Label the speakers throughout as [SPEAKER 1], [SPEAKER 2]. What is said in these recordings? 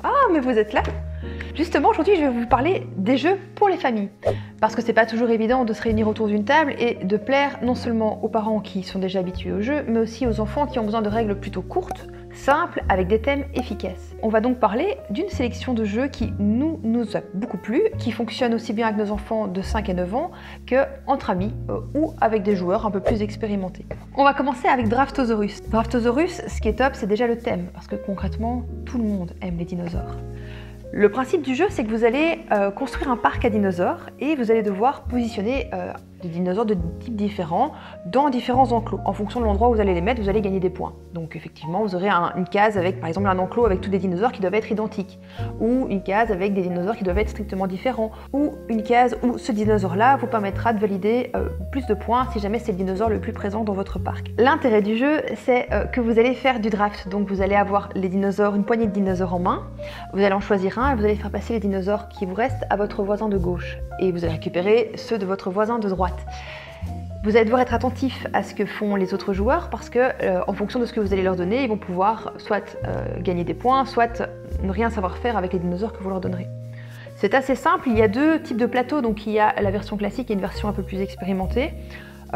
[SPEAKER 1] Ah, mais vous êtes là! Justement, aujourd'hui, je vais vous parler des jeux pour les familles. Parce que c'est pas toujours évident de se réunir autour d'une table et de plaire non seulement aux parents qui sont déjà habitués au jeu, mais aussi aux enfants qui ont besoin de règles plutôt courtes, simples, avec des thèmes efficaces. On va donc parler d'une sélection de jeux qui nous a beaucoup plu, qui fonctionnent aussi bien avec nos enfants de 5 à 9 ans qu'entre amis ou avec des joueurs un peu plus expérimentés. On va commencer avec Draftosaurus. Draftosaurus, ce qui est top, c'est déjà le thème, parce que concrètement, tout le monde aime les dinosaures. Le principe du jeu, c'est que vous allez construire un parc à dinosaures et vous allez devoir positionner des dinosaures de types différents dans différents enclos. En fonction de l'endroit où vous allez les mettre, vous allez gagner des points. Donc effectivement, vous aurez une case avec, par exemple, un enclos avec tous des dinosaures qui doivent être identiques, ou une case avec des dinosaures qui doivent être strictement différents, ou une case où ce dinosaure-là vous permettra de valider plus de points si jamais c'est le dinosaure le plus présent dans votre parc. L'intérêt du jeu, c'est que vous allez faire du draft. Donc vous allez avoir les dinosaures, une poignée de dinosaures en main, vous allez en choisir un et vous allez faire passer les dinosaures qui vous restent à votre voisin de gauche. Et vous allez récupérer ceux de votre voisin de droite. Vous allez devoir être attentif à ce que font les autres joueurs parce que en fonction de ce que vous allez leur donner, ils vont pouvoir soit gagner des points, soit ne rien savoir faire avec les dinosaures que vous leur donnerez. C'est assez simple, il y a deux types de plateaux, donc il y a la version classique et une version un peu plus expérimentée.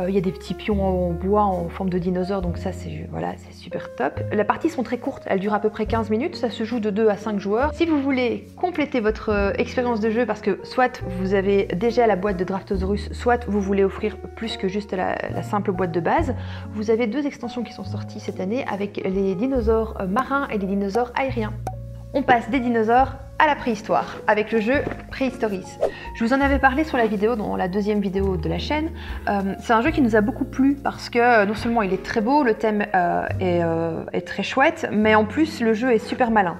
[SPEAKER 1] Il y a des petits pions en bois en forme de dinosaure, donc ça c'est voilà, super top. Les parties sont très courtes, elles durent à peu près 15 minutes, ça se joue de 2 à 5 joueurs. Si vous voulez compléter votre expérience de jeu, parce que soit vous avez déjà la boîte de Draftosaurus, soit vous voulez offrir plus que juste la simple boîte de base, vous avez deux extensions qui sont sorties cette année avec les dinosaures marins et les dinosaures aériens. On passe des dinosaures à la préhistoire, avec le jeu Prehistories. Je vous en avais parlé sur la vidéo, dans la deuxième vidéo de la chaîne. C'est un jeu qui nous a beaucoup plu parce que non seulement il est très beau, le thème est très chouette, mais en plus le jeu est super malin.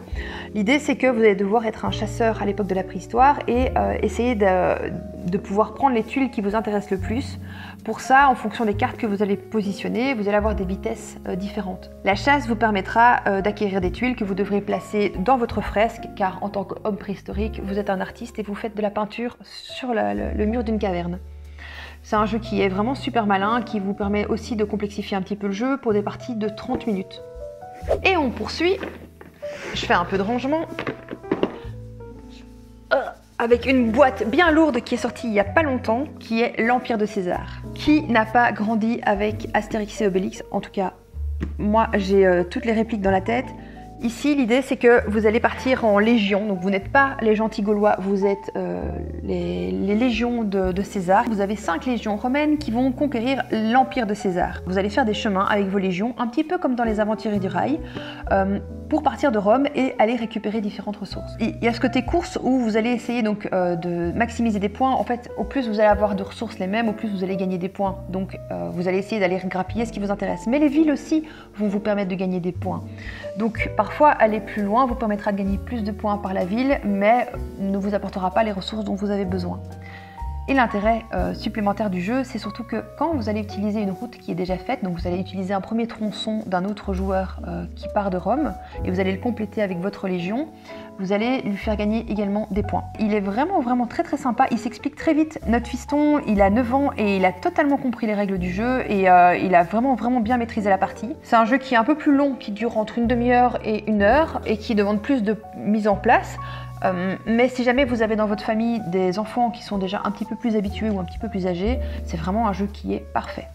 [SPEAKER 1] L'idée c'est que vous allez devoir être un chasseur à l'époque de la préhistoire et essayer de pouvoir prendre les tuiles qui vous intéressent le plus. Pour ça, en fonction des cartes que vous allez positionner, vous allez avoir des vitesses différentes. La chasse vous permettra d'acquérir des tuiles que vous devrez placer dans votre fresque, car en tant qu'homme préhistorique, vous êtes un artiste et vous faites de la peinture sur le mur d'une caverne. C'est un jeu qui est vraiment super malin, qui vous permet aussi de complexifier un petit peu le jeu pour des parties de 30 minutes. Et on poursuit. Je fais un peu de rangement. Avec une boîte bien lourde qui est sortie il n'y a pas longtemps, qui est l'Empire de César. Qui n'a pas grandi avec Astérix et Obélix? En tout cas, moi j'ai toutes les répliques dans la tête. Ici, l'idée c'est que vous allez partir en légion, donc vous n'êtes pas les gentils Gaulois, vous êtes les légions de César. Vous avez 5 légions romaines qui vont conquérir l'Empire de César. Vous allez faire des chemins avec vos légions, un petit peu comme dans les Aventuriers du Rail, pour partir de Rome et aller récupérer différentes ressources. Il y a ce côté course où vous allez essayer donc de maximiser des points. En fait, au plus vous allez avoir de ressources les mêmes, au plus vous allez gagner des points. Donc vous allez essayer d'aller grappiller ce qui vous intéresse. Mais les villes aussi vont vous permettre de gagner des points. Donc parfois, aller plus loin vous permettra de gagner plus de points par la ville, mais ne vous apportera pas les ressources dont vous avez besoin. Et l'intérêt supplémentaire du jeu, c'est surtout que quand vous allez utiliser une route qui est déjà faite, donc vous allez utiliser un premier tronçon d'un autre joueur qui part de Rome, et vous allez le compléter avec votre légion, vous allez lui faire gagner également des points. Il est vraiment très sympa, il s'explique très vite. Notre fiston, il a 9 ans et il a totalement compris les règles du jeu et il a vraiment bien maîtrisé la partie. C'est un jeu qui est un peu plus long, qui dure entre une demi-heure et 1 heure et qui demande plus de mise en place. Mais si jamais vous avez dans votre famille des enfants qui sont déjà un petit peu plus habitués ou un petit peu plus âgés, c'est vraiment un jeu qui est parfait.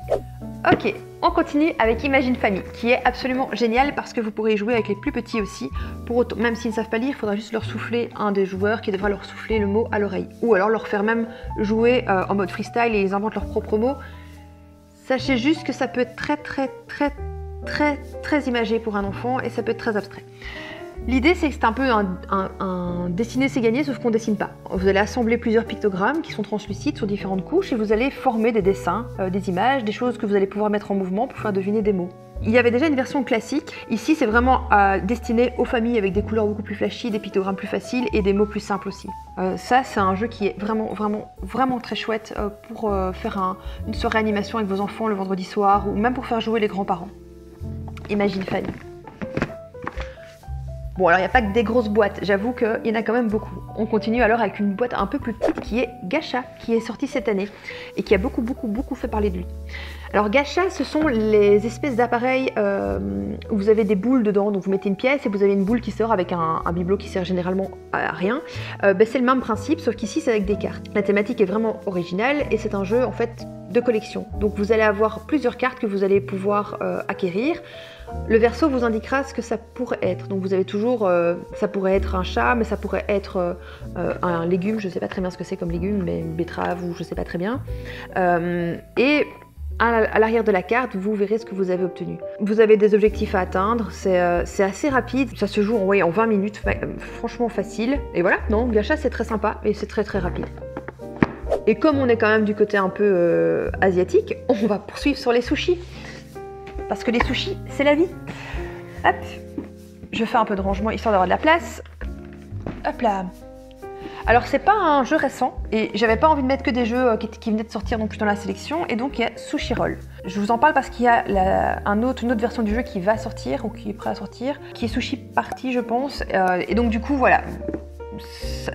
[SPEAKER 1] Ok, on continue avec Imagine Family, qui est absolument génial parce que vous pourrez y jouer avec les plus petits aussi. Pour autant, même s'ils ne savent pas lire, il faudra juste leur souffler un des joueurs qui devra leur souffler le mot à l'oreille. Ou alors leur faire même jouer en mode freestyle et ils inventent leurs propres mots. Sachez juste que ça peut être très imagé pour un enfant et ça peut être très abstrait. L'idée c'est que c'est un peu un dessiner c'est gagner, sauf qu'on dessine pas. Vous allez assembler plusieurs pictogrammes qui sont translucides sur différentes couches et vous allez former des dessins, des images, des choses que vous allez pouvoir mettre en mouvement pour faire deviner des mots. Il y avait déjà une version classique, ici c'est vraiment destiné aux familles avec des couleurs beaucoup plus flashy, des pictogrammes plus faciles et des mots plus simples aussi. Ça c'est un jeu qui est vraiment très chouette pour faire une soirée animation avec vos enfants le vendredi soir ou même pour faire jouer les grands-parents. Imagine Family. Bon, alors il n'y a pas que des grosses boîtes, j'avoue qu'il y en a quand même beaucoup. On continue alors avec une boîte un peu plus petite qui est Gacha, qui est sortie cette année et qui a beaucoup fait parler de lui. Alors gacha, ce sont les espèces d'appareils où vous avez des boules dedans, donc vous mettez une pièce et vous avez une boule qui sort avec un bibelot qui sert généralement à rien. C'est le même principe, sauf qu'ici c'est avec des cartes. La thématique est vraiment originale et c'est un jeu en fait de collection. Donc vous allez avoir plusieurs cartes que vous allez pouvoir acquérir. Le verso vous indiquera ce que ça pourrait être. Donc vous avez toujours, ça pourrait être un chat, mais ça pourrait être un légume, je ne sais pas très bien ce que c'est comme légume, mais une betterave ou je ne sais pas très bien. Et à l'arrière de la carte, vous verrez ce que vous avez obtenu. Vous avez des objectifs à atteindre, c'est assez rapide, ça se joue en 20 minutes, franchement facile. Et voilà, non, gacha c'est très sympa et c'est très rapide. Et comme on est quand même du côté un peu asiatique, on va poursuivre sur les sushis. Parce que les sushis, c'est la vie. Hop, je fais un peu de rangement histoire d'avoir de la place. Hop là. Alors c'est pas un jeu récent et j'avais pas envie de mettre que des jeux qui venaient de sortir non plus dans la sélection, et donc il y a Sushi Roll. Je vous en parle parce qu'il y a une autre version du jeu qui va sortir ou qui est prêt à sortir, qui est Sushi Party je pense, et donc du coup voilà.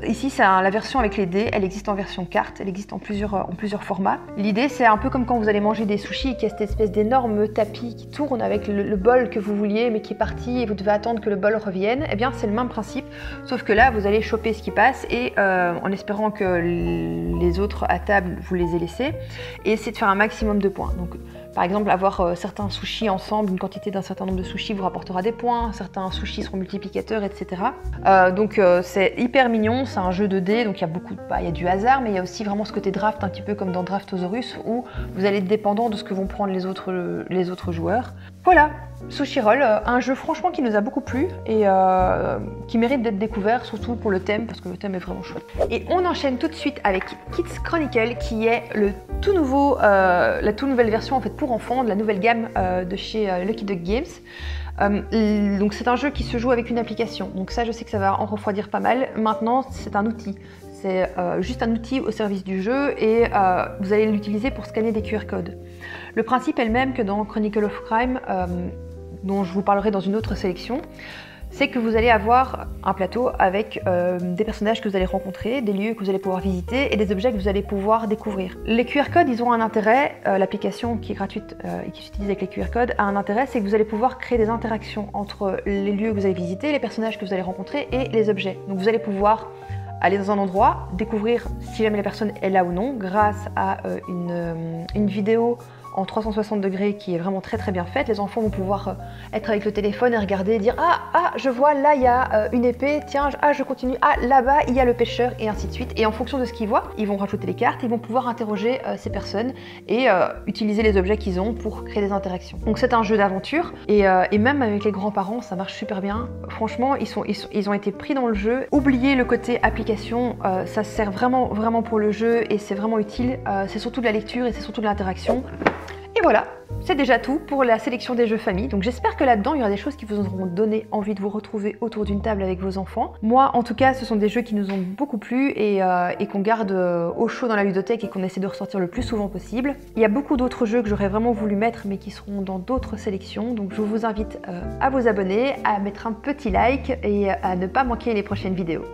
[SPEAKER 1] Ici, c'est la version avec les dés, elle existe en version carte, elle existe en plusieurs formats. L'idée, c'est un peu comme quand vous allez manger des sushis et qu'il y a cette espèce d'énorme tapis qui tourne avec le bol que vous vouliez mais qui est parti et vous devez attendre que le bol revienne. Eh bien, c'est le même principe, sauf que là, vous allez choper ce qui passe et en espérant que les autres à table vous les aient laissés, et essayer de faire un maximum de points. Donc, par exemple, avoir certains sushis ensemble, une quantité d'un certain nombre de sushis vous rapportera des points, certains sushis seront multiplicateurs, etc. Donc c'est hyper mignon, c'est un jeu de dés, donc il y a il y a du hasard, mais il y a aussi vraiment ce côté draft, un petit peu comme dans Draftosaurus, où vous allez être dépendant de ce que vont prendre les autres joueurs. Voilà, Sushi Roll, un jeu franchement qui nous a beaucoup plu et qui mérite d'être découvert, surtout pour le thème, parce que le thème est vraiment chouette. Et on enchaîne tout de suite avec Kids Chronicle, qui est la toute nouvelle version en fait pour enfants de la nouvelle gamme de chez Lucky Duck Games. Donc c'est un jeu qui se joue avec une application, donc ça je sais que ça va en refroidir pas mal. Maintenant c'est un outil, c'est juste un outil au service du jeu et vous allez l'utiliser pour scanner des QR codes. Le principe est le même que dans Chronicle of Crime, dont je vous parlerai dans une autre sélection. C'est que vous allez avoir un plateau avec des personnages que vous allez rencontrer, des lieux que vous allez pouvoir visiter et des objets que vous allez pouvoir découvrir. Les QR codes, ils ont un intérêt, l'application qui est gratuite et qui s'utilise avec les QR codes a un intérêt, c'est que vous allez pouvoir créer des interactions entre les lieux que vous allez visiter, les personnages que vous allez rencontrer et les objets. Donc vous allez pouvoir aller dans un endroit, découvrir si jamais la personne est là ou non, grâce à une vidéo en 360 degrés qui est vraiment très bien faite. Les enfants vont pouvoir être avec le téléphone et regarder et dire ah je vois là il y a une épée, tiens je continue, là-bas il y a le pêcheur, et ainsi de suite. Et en fonction de ce qu'ils voient, ils vont rajouter les cartes, ils vont pouvoir interroger ces personnes et utiliser les objets qu'ils ont pour créer des interactions. Donc c'est un jeu d'aventure et même avec les grands-parents ça marche super bien. Franchement ils ont été pris dans le jeu. Oubliez le côté application, ça sert vraiment pour le jeu et c'est vraiment utile. C'est surtout de la lecture et c'est surtout de l'interaction. Et voilà, c'est déjà tout pour la sélection des jeux famille. Donc j'espère que là-dedans, il y aura des choses qui vous auront donné envie de vous retrouver autour d'une table avec vos enfants. Moi, en tout cas, ce sont des jeux qui nous ont beaucoup plu et qu'on garde au chaud dans la ludothèque et qu'on essaie de ressortir le plus souvent possible. Il y a beaucoup d'autres jeux que j'aurais vraiment voulu mettre, mais qui seront dans d'autres sélections. Donc je vous invite à vous abonner, à mettre un petit like et à ne pas manquer les prochaines vidéos.